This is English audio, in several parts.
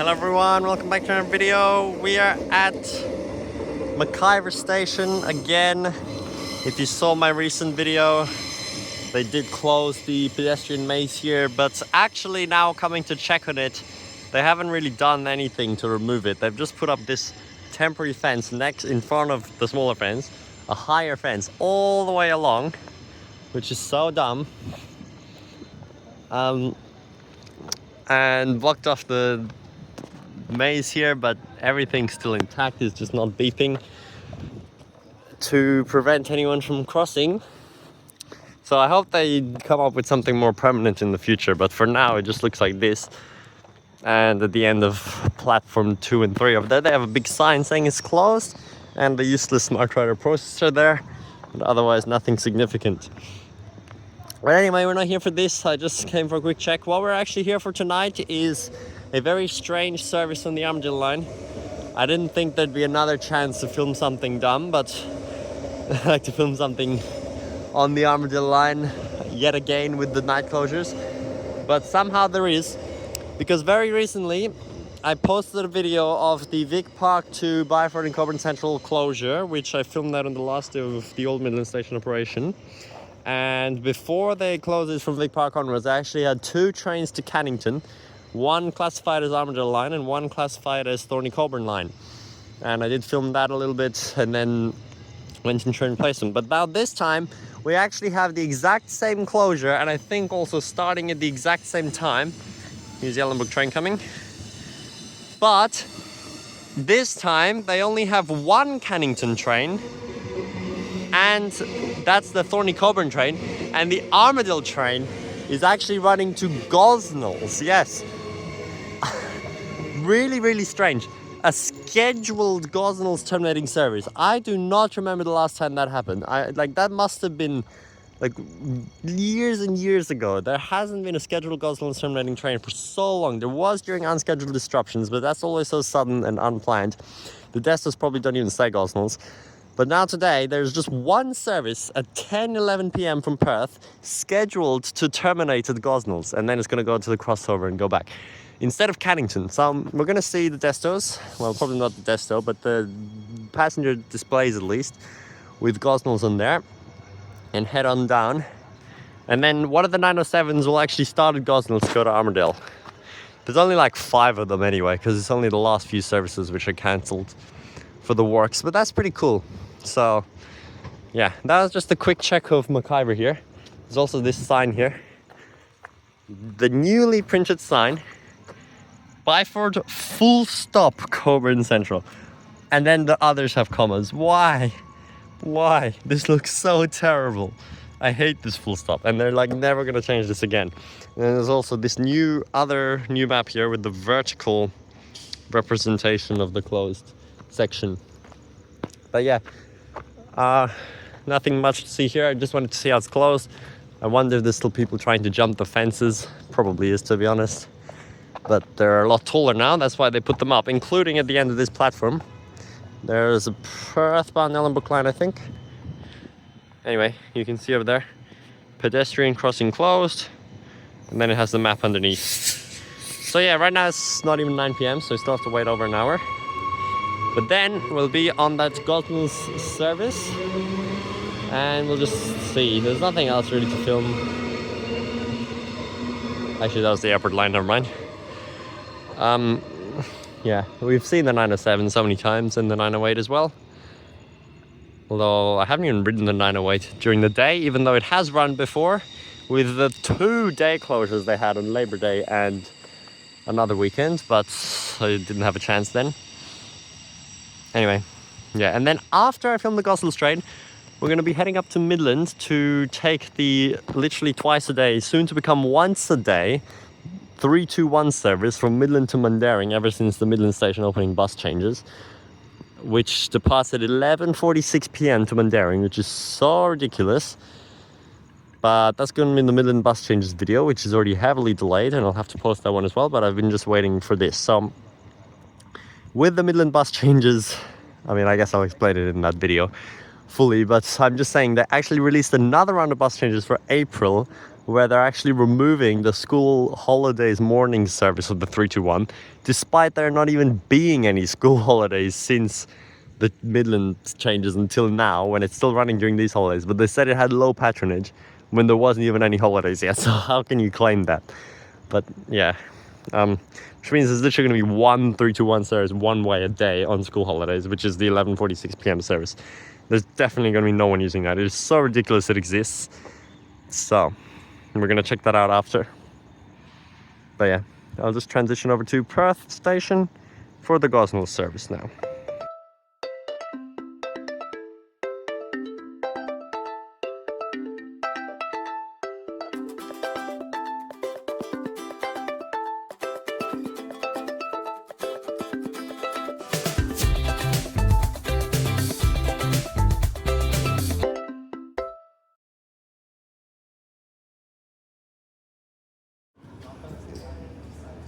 Hello everyone, welcome back to another video. We are at McIver station again. If you saw my recent video, they did close the pedestrian maze here, but actually now coming to check on it, they haven't really done anything to remove it. They've just put up this temporary fence next in front of the smaller fence, a higher fence all the way along, which is so dumb. And blocked off the maze here, but everything's still intact. It's just not beeping to prevent anyone from crossing. So I hope they come up with something more permanent in the future, but for now it just looks like this. And at the end of platform 2 and 3 over there, they have a big sign saying it's closed and the useless smart rider processor there, but otherwise nothing significant. But anyway, we're not here for this. I just came for a quick check. What we're actually here for tonight is a very strange service on the Armadale line. I didn't think there'd be another chance to film something dumb, but I like to film something on the Armadale line yet again with the night closures. But somehow there is, because very recently I posted a video of the Vic Park to Byford and Cockburn Central closure, which I filmed out on the last day of the old Midland Station operation. And before they closed it from Vic Park onwards, I actually had 2 trains to Maddington, one classified as Armadale line and one classified as Thornlie-Cockburn line. And I did film that a little bit and then went in train replacement. But now this time we actually have the exact same closure, and I think also starting at the exact same time. Here's the Ellenbrook train coming. But this time they only have one Maddington train, and that's the Thornlie-Cockburn train, and the Armadale train is actually running to Gosnells. Yes. Really strange. A scheduled Gosnells Terminating service. I do not remember the last time that happened. That must have been like years and years ago. There hasn't been a scheduled Gosnells Terminating train for so long. There was during unscheduled disruptions, but that's always so sudden and unplanned. The Destos probably don't even say Gosnells. But now today, there's just one service at 10:11 p.m. from Perth scheduled to terminate at Gosnells, and then it's going to go to the crossover and go back instead of Maddington. So we're going to see the Destos, well, probably not the Desto, but the passenger displays at least, with Gosnells on there, and head on down. And then one of the 907s will actually start at Gosnells to go to Armadale. There's only like 5 of them anyway, because it's only the last few services which are cancelled for the works, but that's pretty cool. So yeah, that was just a quick check of McIver here. There's also this sign here, the newly printed sign, Byford full stop Cockburn Central, and then the others have commas. Why this looks so terrible. I hate this full stop, and they're like never gonna change this again. And then there's also this new map here with the vertical representation of the closed section. But yeah, nothing much to see here. I just wanted to see how it's closed. I wonder if there's still people trying to jump the fences. Probably is, to be honest, but they're a lot taller now. That's why they put them up, including at the end of this platform. There's a Perth bound Ellenbrook line, I think. Anyway, you can see over there, pedestrian crossing closed, and then it has the map underneath. So yeah, right now it's not even 9 p.m, so we still have to wait over an hour. But then we'll be on that Gosnells service, and we'll just see. There's nothing else really to film. Actually, that was the airport line, never mind. Yeah, we've seen the 907 so many times, and the 908 as well. Although I haven't even ridden the 908 during the day, even though it has run before with the 2 day closures they had on Labor Day and another weekend, but I didn't have a chance then. Anyway, yeah, and then after I film the Gosnells train, we're going to be heading up to Midland to take the literally twice a day, soon to become once a day, 321 service from Midland to Maddington ever since the Midland station opening bus changes, which departs at 11:46 p.m. to Maddington, which is so ridiculous. But that's going to be in the Midland bus changes video, which is already heavily delayed, and I'll have to post that one as well, but I've been just waiting for this. So with the Midland bus changes, I mean, I guess I'll explain it in that video fully, but I'm just saying they actually released another round of bus changes for April, where they're actually removing the school holidays morning service of the 321, despite there not even being any school holidays since the Midlands changes until now, when it's still running during these holidays. But they said it had low patronage when there wasn't even any holidays yet, so how can you claim that? But yeah, which means there's literally going to be one 321 service one way a day on school holidays, which is the 11:46 p.m. service. There's definitely going to be no one using that. It is so ridiculous it exists. So we're going to check that out after. But yeah, I'll just transition over to Perth station for the Gosnells service now.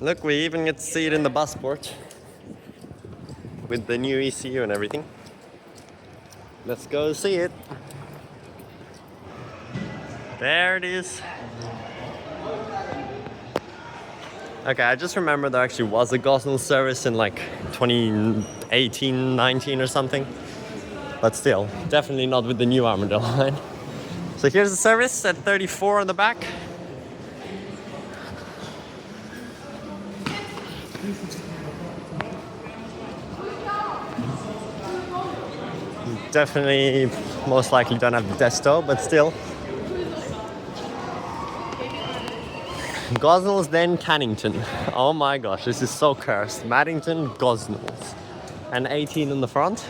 Look, we even get to see it in the busport with the new ECU and everything. Let's go see it. There it is. Okay, I just remember there actually was a Gosnells service in like 2018, 19 or something. But still, definitely not with the new Armadale line. So here's the service at 34 on the back. Definitely, most likely don't have the Desto, but still. Gosnells, then Cannington. Oh my gosh, this is so cursed. Maddington, Gosnells. And 18 in the front.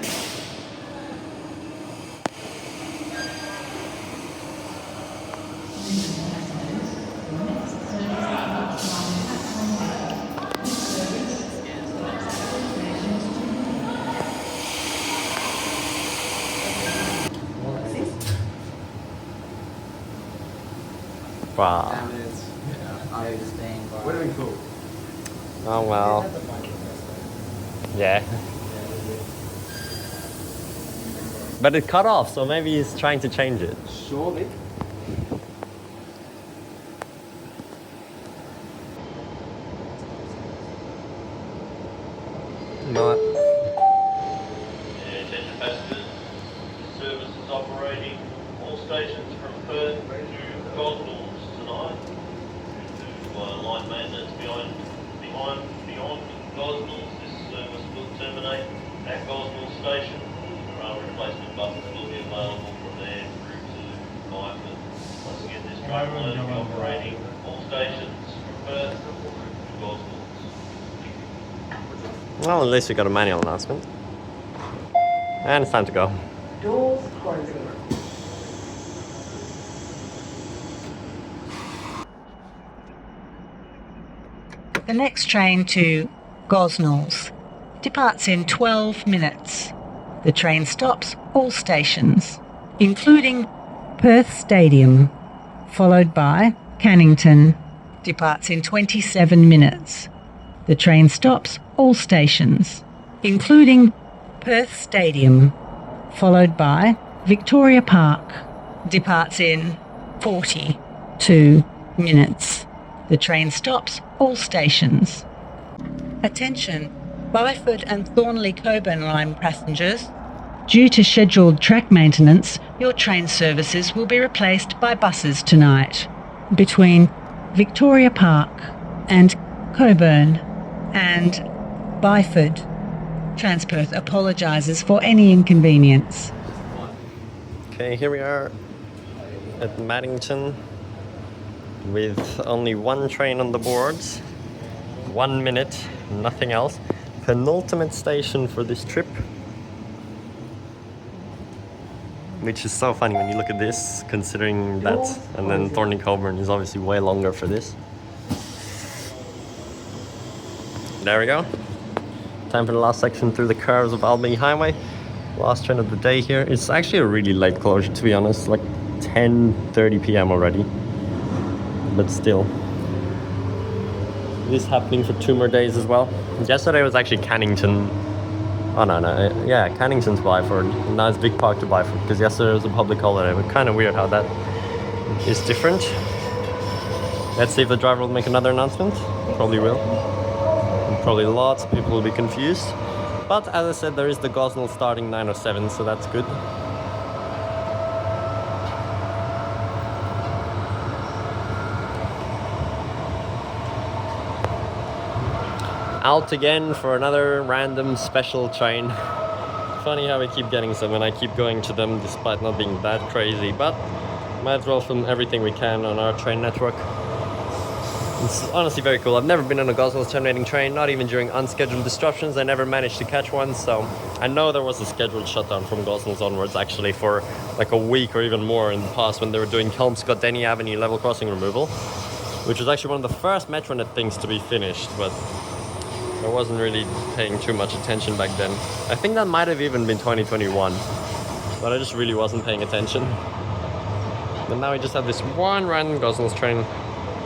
Wow. Would have been cool. Oh well. Yeah. But it cut off, so maybe he's trying to change it. Surely. Not. Attention passengers, this service is operating all stations from Perth to Gosnells tonight. Due to line maintenance beyond Gosnells, this service will terminate at Gosnells station. Replacement buses will be available from there through to Byford. Once again, this train will only be operating all stations from Perth to Gosnells. Well, at least we got a manual announcement. And it's time to go. Doors closing. The next train to Gosnells departs in 12 minutes. The train stops all stations, including Perth Stadium, followed by Cannington, departs in 27 minutes. The train stops all stations, including Perth Stadium, followed by Victoria Park, departs in 42 minutes. The train stops all stations. Attention, Byford and Thornlie-Cockburn line passengers. Due to scheduled track maintenance, your train services will be replaced by buses tonight between Victoria Park and Cockburn and Byford. Transperth apologises for any inconvenience. Okay, here we are at Maddington with only one train on the boards. 1 minute, nothing else. Penultimate station for this trip. Which is so funny when you look at this, considering that, and then Thornlie-Cockburn is obviously way longer for this. There we go. Time for the last section through the curves of Albany Highway. Last train of the day here. It's actually a really late closure, to be honest, like 10:30 p.m. already. But still. This is happening for 2 more days as well. Yesterday was actually Cannington. Oh no, yeah, Cannington's Byford. Now it's Vic Park to Byford, because yesterday was a public holiday, but kind of weird how that is different. Let's see if the driver will make another announcement. Probably will. And probably lots of people will be confused. But as I said, there is the Gosnells starting 9:07, so that's good. Out again for another random special train. Funny how we keep getting some and I keep going to them despite not being that crazy, but might as well film everything we can on our train network. It's honestly very cool. I've never been on a Gosnells Terminating train, not even during unscheduled disruptions. I never managed to catch one, so I know there was a scheduled shutdown from Gosnells onwards actually for like a week or even more in the past when they were doing Kelmscott-Denny Avenue level crossing removal, which was actually one of the first Metronet things to be finished, but I wasn't really paying too much attention back then. I think that might have even been 2021, but I just really wasn't paying attention. But now we just have this one random Gosnells train,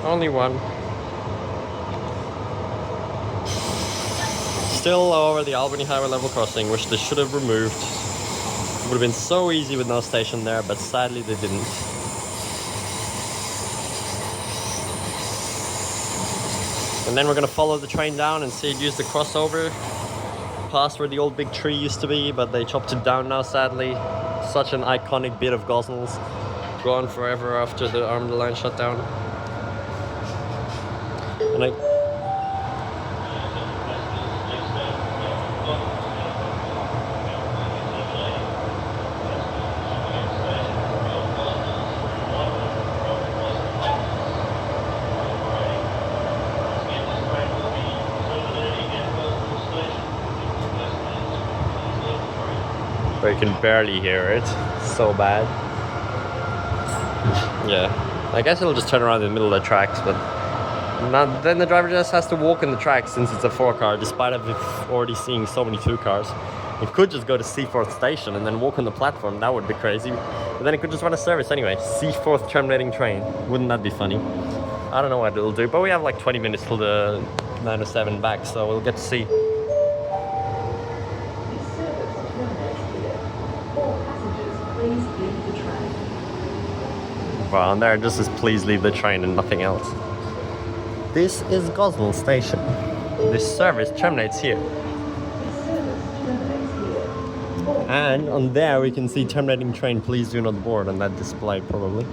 only one. Still over the Albany Highway level crossing, which they should have removed. It would have been so easy with no station there, but sadly they didn't. And then we're gonna follow the train down and see it use the crossover past where the old big tree used to be, but they chopped it down now, sadly. Such an iconic bit of Gosnells. Gone forever after the Armadale line shut down. And but you can barely hear it. So bad. Yeah, I guess it'll just turn around in the middle of the tracks, but then the driver just has to walk in the tracks since it's a 4-car, despite of already seeing so many 2-cars. It could just go to Seaforth Station and then walk on the platform. That would be crazy. But then it could just run a service anyway. Seaforth Terminating train. Wouldn't that be funny? I don't know what it'll do, but we have like 20 minutes till the 9:07 back, so we'll get to see. Well, and there it just says please leave the train and nothing else. This is Gosnells Station. This service terminates here. And on there we can see terminating train, please do not board on that display probably.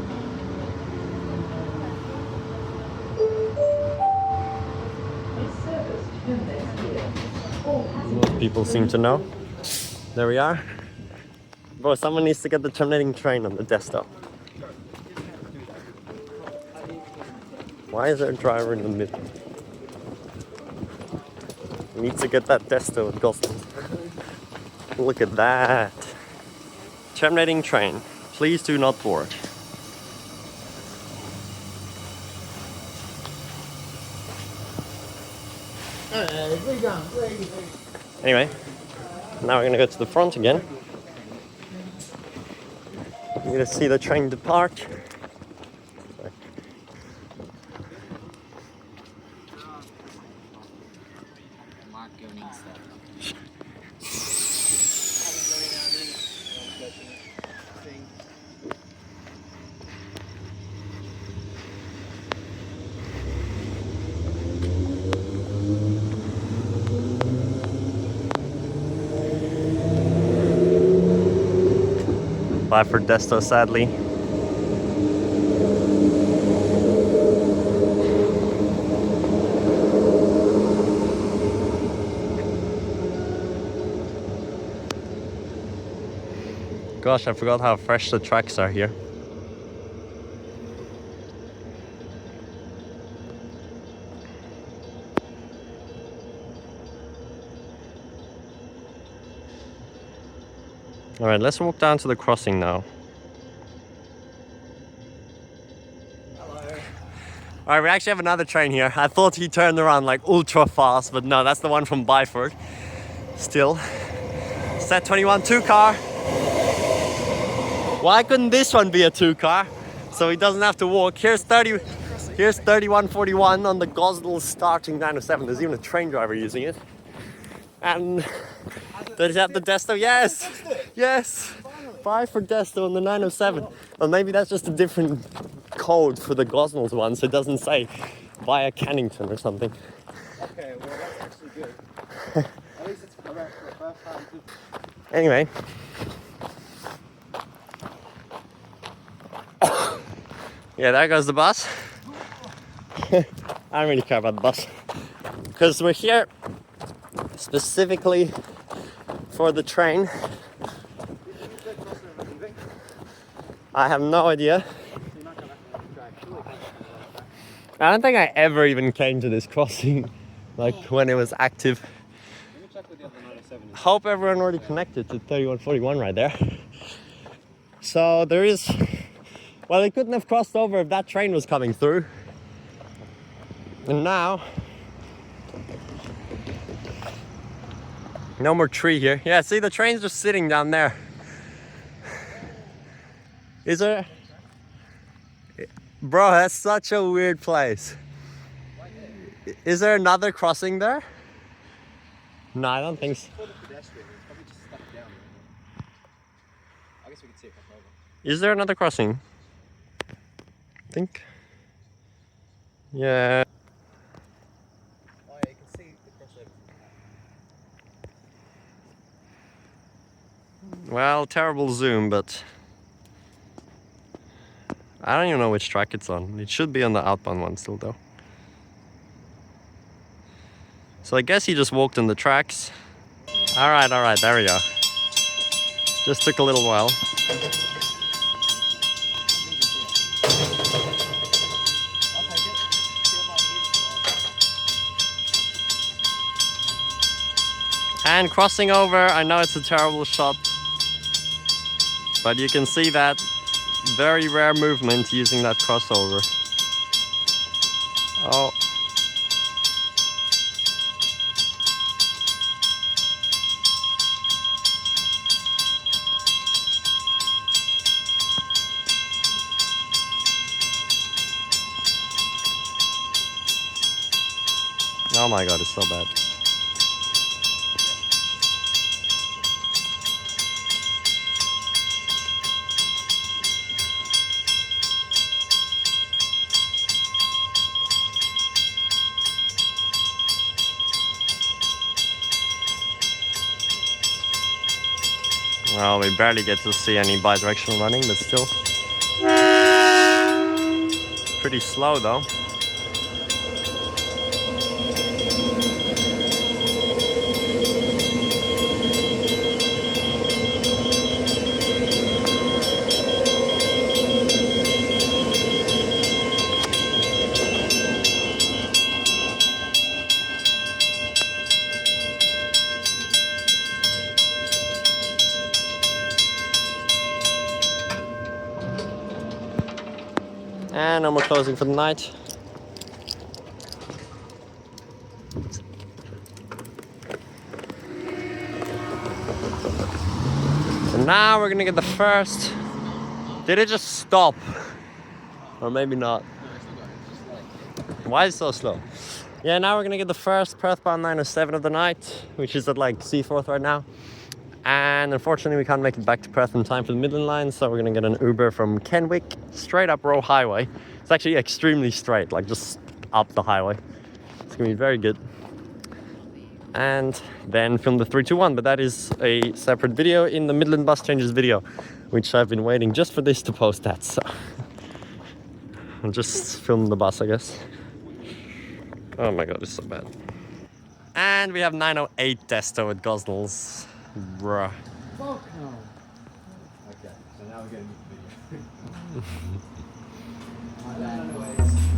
Most people seem to know. There we are. Bro, someone needs to get the terminating train on the Desto. Why is there a driver in the middle? We need to get that Desto at Gosnells. Look at that. Terminating train. Please do not board. Anyway, now we're gonna go to the front again. You're gonna see the train depart. Byford Desto, sadly. Gosh, I forgot how fresh the tracks are here. Alright, let's walk down to the crossing now. Alright, we actually have another train here. I thought he turned around like ultra fast, but no, that's the one from Byford. Still. Set 21 2-car. Why couldn't this one be a 2-car? So he doesn't have to walk. Here's 3141 on the Gosnells starting 907. There's even a train driver using it. And does it have the Desto? Yes! Yes! Byford Desto on the 907. Well, maybe that's just a different code for the Gosnells one, so it doesn't say via Cannington or something. Okay, well that's actually good. At least it's correct for the first time. Anyway. Yeah, there goes the bus. I don't really care about the bus. Because we're here specifically for the train. I have no idea. I don't think I ever even came to this crossing, like when it was active. Let me check with the other 97. Hope everyone already connected to 3141 right there. So there is, well, they couldn't have crossed over if that train was coming through. And now, no more tree here. Yeah, see, the train's just sitting down there. Is there? Bro, that's such a weird place. Is there another crossing there? No, I don't think so. For the pedestrian, it's probably just stuck down. I guess we could see it come over. Is there another crossing? I think. Yeah. Oh yeah, you can see the crossover. Well, terrible zoom, but I don't even know which track it's on. It should be on the outbound one still, though. So I guess he just walked on the tracks. All right, there we go. Just took a little while. And crossing over, I know it's a terrible shot, but you can see that very rare movement using that crossover. Oh. Oh my god, it's so bad. Well, we barely get to see any bi-directional running, but still. Pretty slow though. And no more closing for the night. So now we're gonna get the first. Did it just stop? Or maybe not. Why is it so slow? Yeah, now we're gonna get the first Perth bound 907 of the night, which is at like Seaforth right now. And unfortunately we can't make it back to Perth in time for the Midland line, so we're gonna get an Uber from Kenwick straight up Roe Highway. It's actually extremely straight, like just up the highway. It's gonna be very good. And then film the 321, but that is a separate video in the Midland bus changes video, which I've been waiting just for this to post that, so I'll just film the bus, I guess. Oh my god, it's so bad. And we have 908 Desto at Gosnells. Bruh. Fuck no. Okay, so now we're getting the video. My bad, anyways.